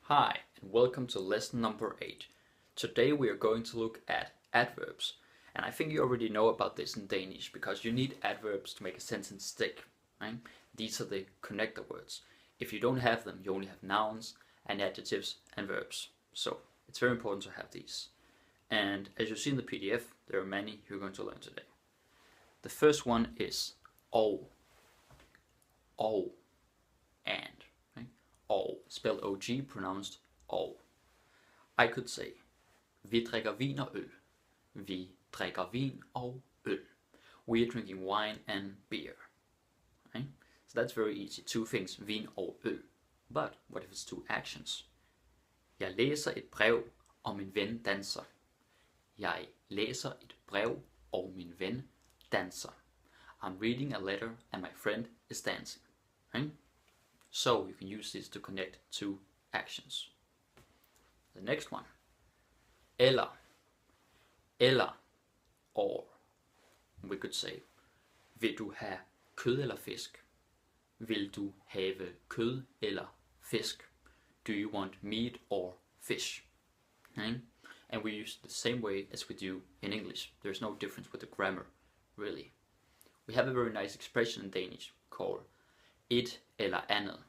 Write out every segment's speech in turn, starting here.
Hi, and welcome to lesson number 8. Today we are going to look at adverbs. And I think you already know about this in Danish because you need adverbs to make a sentence stick. Right? These are the connector words. If you don't have them, you only have nouns and adjectives and verbs. So it's very important to have these. And as you see in the PDF, there are many you're going to learn today. The first one is og. Og. And. Og, spelled OG, pronounced og. I could say, vi drikker vin og øl. Vi drikker vin og øl. We are drinking wine and beer. Right? So that's very easy. Two things, vin og øl. But what if it's two actions? Jeg læser et brev, og min ven danser. Jeg læser et brev, og min ven danser. I'm reading a letter, and my friend is dancing. Right? So you can use this to connect two actions. The next one. Eller. Eller. Or. We could say, vil du have kød eller fisk? Vil du have kød eller fisk? Do you want meat or fish? Okay? And we use the same way as we do in English. There's no difference with the grammar, really. We have a very nice expression in Danish called et eller andet.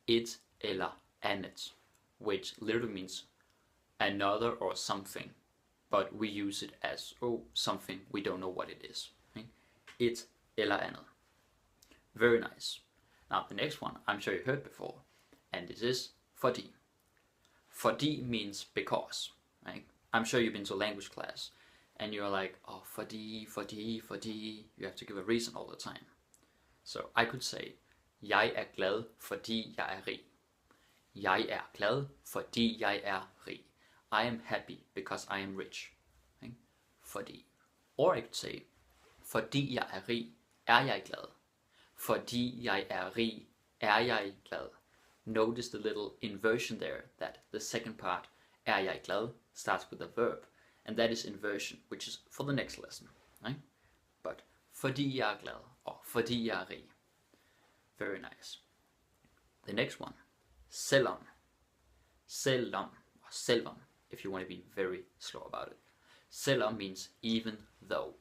Et eller andet, which literally means another or something, but we use it as something we don't know what it is. Okay? Et eller andet. Very nice. Now the next one I'm sure you heard before, and this is fordi. Fordi means because. Right? I'm sure you've been to language class and you're like, oh, fordi. You have to give a reason all the time. So I could say, jeg er glad, fordi jeg er rig. Jeg er glad, fordi jeg er rig. I am happy because I am rich. Okay? Fordi. Or I could say, fordi jeg er rig, er jeg glad. Fordi jeg er rig, er jeg glad. Notice the little inversion there, that the second part, er jeg glad, starts with a verb. And that is inversion, which is for the next lesson. Right? But fordi jeg er glad, or fordi jeg er rig. Very nice. The next one, selvom. Selvom, or selvom, if you want to be very slow about it. Selvom means even though.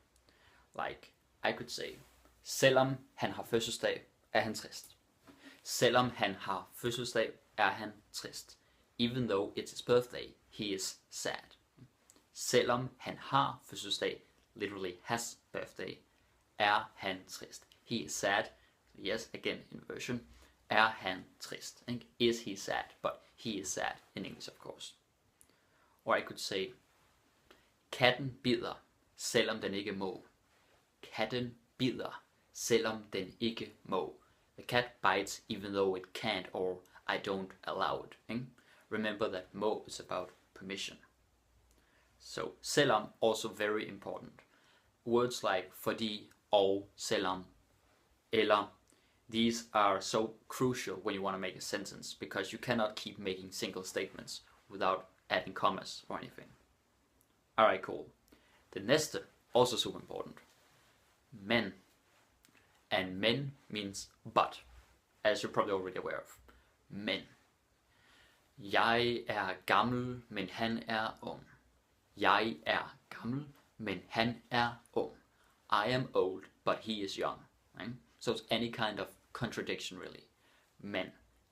Like, I could say, selvom han har fødselsdag, er han trist. Selvom han har fødselsdag, er han trist. Even though it's his birthday, he is sad. Selvom han har fødselsdag, literally has birthday, er han trist. He is sad. Yes, again, inversion. Er han trist? Is he sad? But he is sad in English, of course. Or I could say, katten bider, selvom den ikke må. Katten bider, selvom den ikke må. The cat bites even though it can't, or I don't allow it. Remember that må is about permission. So, selvom, also very important. Words like fordi, og, selvom, eller. These are so crucial when you want to make a sentence because you cannot keep making single statements without adding commas or anything. Alright, cool. The næste, also super important. Men. And men means but, as you're probably already aware of. Men. Jeg er gammel, men han er ung. Jeg er gammel, men han er ung. I am old, but he is young. Right? So it's any kind of contradiction, really. Men.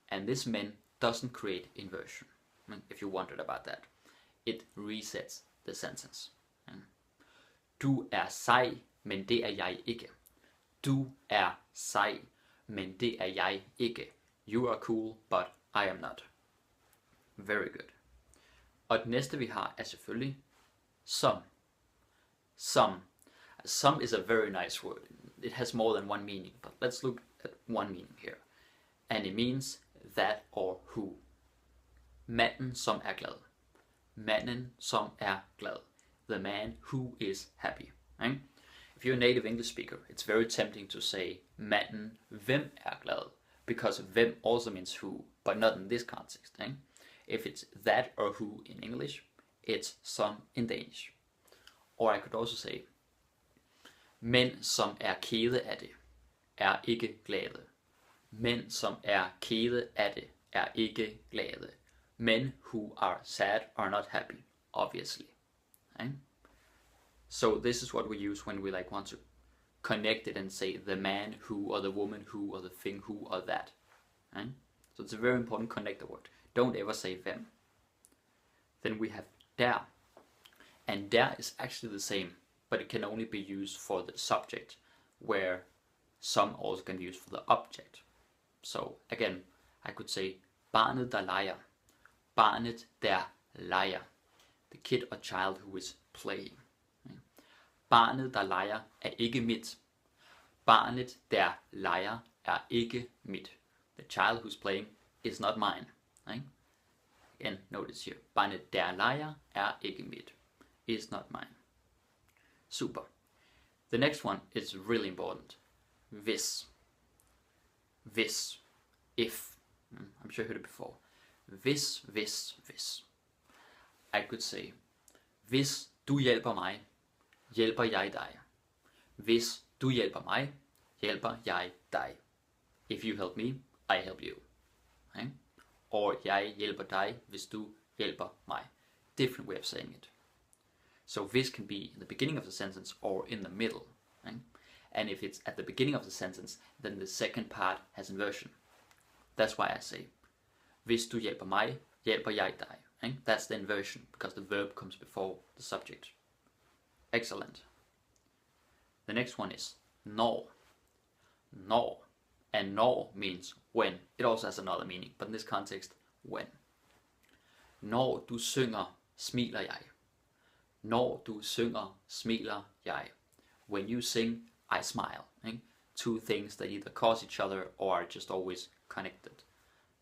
And this men doesn't create inversion, if you wondered about that. It resets the sentence. Du er sej, men det er jeg ikke. Du er sej, men det er jeg ikke. You are cool, but I am not. Very good. Og det næste vi har er selvfølgelig som. Som. Some is a very nice word. It has more than one meaning, but let's look at one meaning here. And it means that or who. Manden som er glad. Manden som er glad. The man who is happy. Right? If you're a native English speaker, it's very tempting to say manden hvem er glad, because hvem also means who, but not in this context. Right? If it's that or who in English, it's som in Danish. Or I could also say, mænd som er kede af det, er ikke glade. Mænd som er kede af det, er ikke glade. Men who are sad are not happy, obviously. Right? So this is what we use when we like want to connect it and say the man who, or the woman who, or the thing who, or that. Right? So it's a very important connector word. Don't ever say them. Then we have der. And der is actually the same, but it can only be used for the subject, where some also can be used for the object. So again, I could say barnet der leger. Barnet der leger. The kid or child who is playing. Barnet der leger er ikke mit. Barnet der leger er ikke mit. The child who's playing is not mine. Right? Again, notice here. Barnet der leger er ikke mit. Is not mine. Super. The next one is really important. Hvis. Hvis. If. I'm sure you heard it before. Hvis. I could say, hvis du hjælper mig, hjælper jeg dig. Hvis du hjælper mig, hjælper jeg dig. If you help me, I help you. Okay? Or jeg hjælper dig, hvis du hjælper mig. Different way of saying it. So this can be in the beginning of the sentence or in the middle. Right? And if it's at the beginning of the sentence, then the second part has inversion. That's why I say, hvis du hjælper mig, hjælper jeg dig. Right? That's the inversion, because the verb comes before the subject. Excellent. The next one is når. Når. And når means when. It also has another meaning, but in this context, when. Når du synger, smiler jeg. Når du synger, smiler jeg. When you sing, I smile. Right? Two things that either cause each other or are just always connected.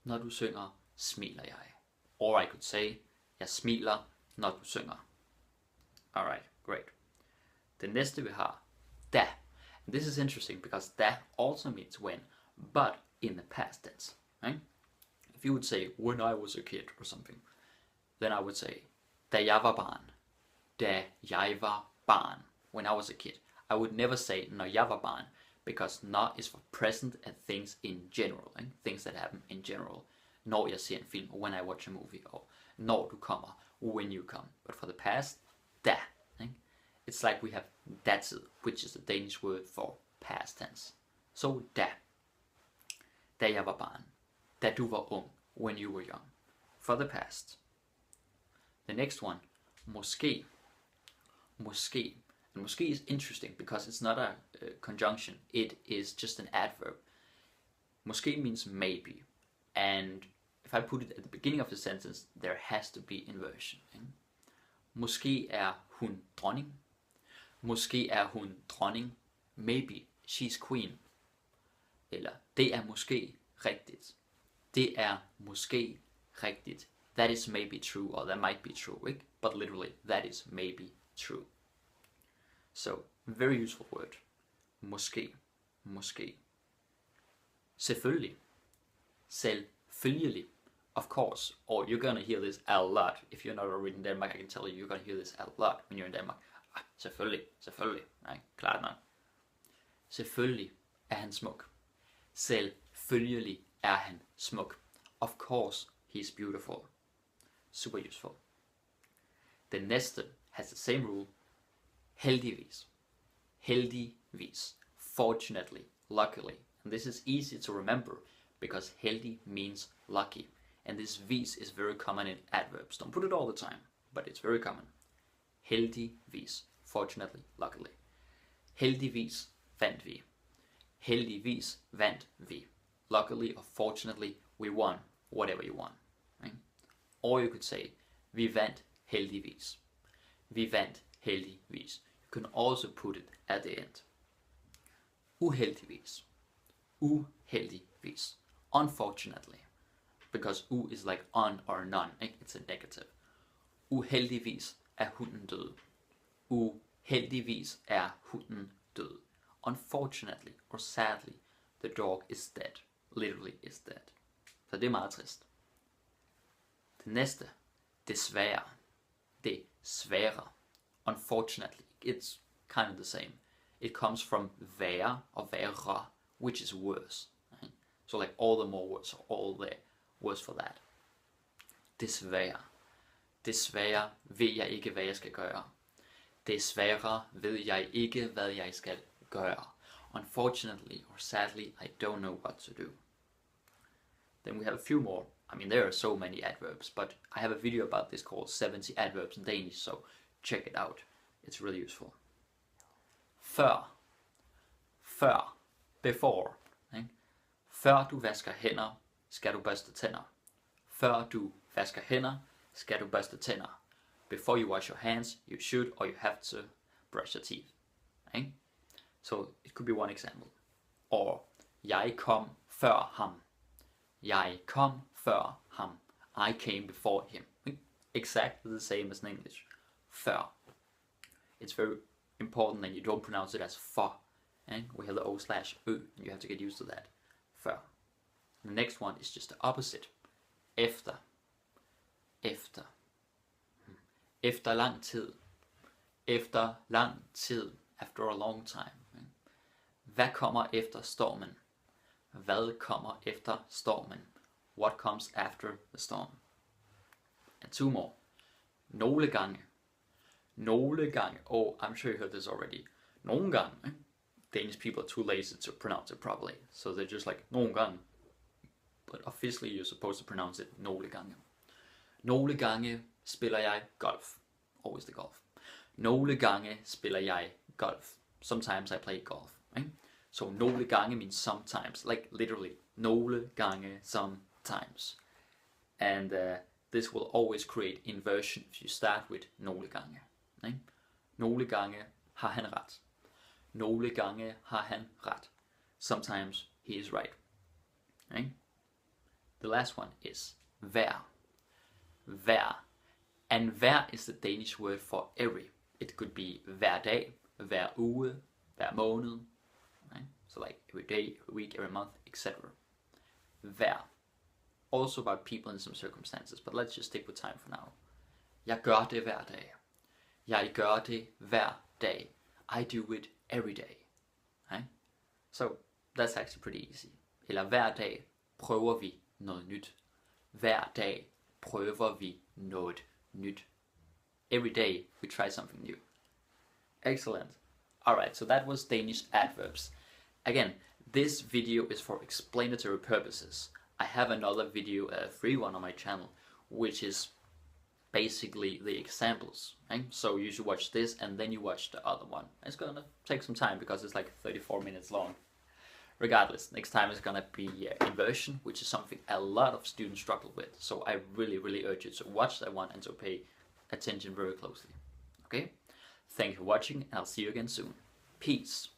Når du synger, smiler jeg. Or I could say, jeg smiler, når du synger. Alright, great. The næste vi har, da. And this is interesting because da also means when, but in the past tense. Right? If you would say, when I was a kid or something, then I would say, da jeg var barn. Da jeg var barn. When I was a kid. I would never say, når jeg var barn, because når is for present and things in general. Right? Things that happen in general. Når jeg ser en film, or when I watch a movie, or når du kommer, when you come. But for the past, da. Right? It's like we have datid, which is the Danish word for past tense. So da. Da jeg var barn. Da du var ung. When you were young. For the past. The next one, måske. Måske. And måske is interesting because it's not a conjunction. It is just an adverb. Måske means maybe. And if I put it at the beginning of the sentence, there has to be inversion. Måske er hun dronning. Måske er hun dronning. Maybe she's queen. Eller det er måske rigtigt. Det er måske rigtigt. That is maybe true, or that might be true, right? But literally, that is maybe true. So, very useful word. Måske. Måske. Selvfølgelig. Selvfølgelig. Of course. Or you're gonna hear this a lot. If you're not already in Denmark, I can tell you, you're gonna hear this a lot when you're in Denmark. Selvfølgelig. Selvfølgelig. Nej, klart nok. Selvfølgelig er han smuk. Selvfølgelig er han smuk. Of course, he's beautiful. Super useful. The næste has the same rule. Heldigvis. Heldigvis. Fortunately. Luckily. And this is easy to remember because heldig means lucky. And this vis is very common in adverbs. Don't put it all the time, but it's very common. Heldigvis. Fortunately. Luckily. Heldigvis vandt vi. Heldigvis vandt vi. Luckily or fortunately, we won. Whatever you want. Right? Or you could say, vi vandt heldigvis. Vi vandt heldigvis. You can also put it at the end. Uheldigvis. Uheldigvis. Unfortunately. Because u is like on or none. It's a negative. Uheldigvis er hunden død. Uheldigvis er hunden død. Unfortunately or sadly, the dog is dead. Literally is dead. Så det er meget trist. Det næste. Desværre. Desværre. Unfortunately. It's kind of the same. It comes from være or værre, which is worse. Right? So like all the more worse, or all the worse for that. Desværre. Desværre ved jeg ikke, hvad jeg skal gøre. Desværre ved jeg ikke, hvad jeg skal gøre. Unfortunately or sadly, I don't know what to do. Then we have a few more. I mean, there are so many adverbs, but I have a video about this called 70 adverbs in Danish, so check it out. It's really useful. Før. Før. Before. Ikke? Før du vasker hænder, skal du børste tænder. Før du vasker hænder, skal du børste tænder. Before you wash your hands, you should or you have to brush your teeth. Okay? So it could be one example. Or, jeg kom før ham. Jeg kom før ham. I came before him. Exactly the same as in English. Før. It's very important that you don't pronounce it as for. And we have the O/Ø, and you have to get used to that. Før. The next one is just the opposite. Efter. Efter. Efter lang tid. Efter lang tid. After a long time. Hvad kommer efter stormen? Hvad kommer efter stormen? What comes after the storm? And two more. Nogle gange. Nogle gange. Oh, I'm sure you heard this already. Nogle gange. Danish people are too lazy to pronounce it properly. So they're just like, nogle gange. But officially you're supposed to pronounce it nogle gange. Nogle gange spiller jeg golf. Always the golf. Nogle gange spiller jeg golf. Sometimes I play golf. Right? So nogle gange means sometimes. Like literally. Nogle gange sometimes. And this will always create inversion if you start with nogle gange. Right? Nogle gange har han ret. Nogle gange har han ret. Sometimes he is right. Right? The last one is hver. Hver. And hver is the Danish word for every. It could be hver dag, hver uge, hver måned. Right? So like every day, every week, every month, etc. Hver. Also about people in some circumstances, but let's just stick with time for now. Jeg gør det hver dag. Jeg gør det hver dag. I do it every day. Right? So that's actually pretty easy. Eller hver dag prøver vi noget nyt. Hver dag prøver vi noget nyt. Every day we try something new. Excellent. Alright, so that was Danish adverbs. Again, this video is for explanatory purposes. I have another video, a free one on my channel, which is basically the examples. Right? So you should watch this and then you watch the other one. It's gonna take some time because it's like 34 minutes long. Regardless, next time is gonna be inversion, which is something a lot of students struggle with. So I really urge you to watch that one and to pay attention very closely. Okay? Thank you for watching and I'll see you again soon. Peace.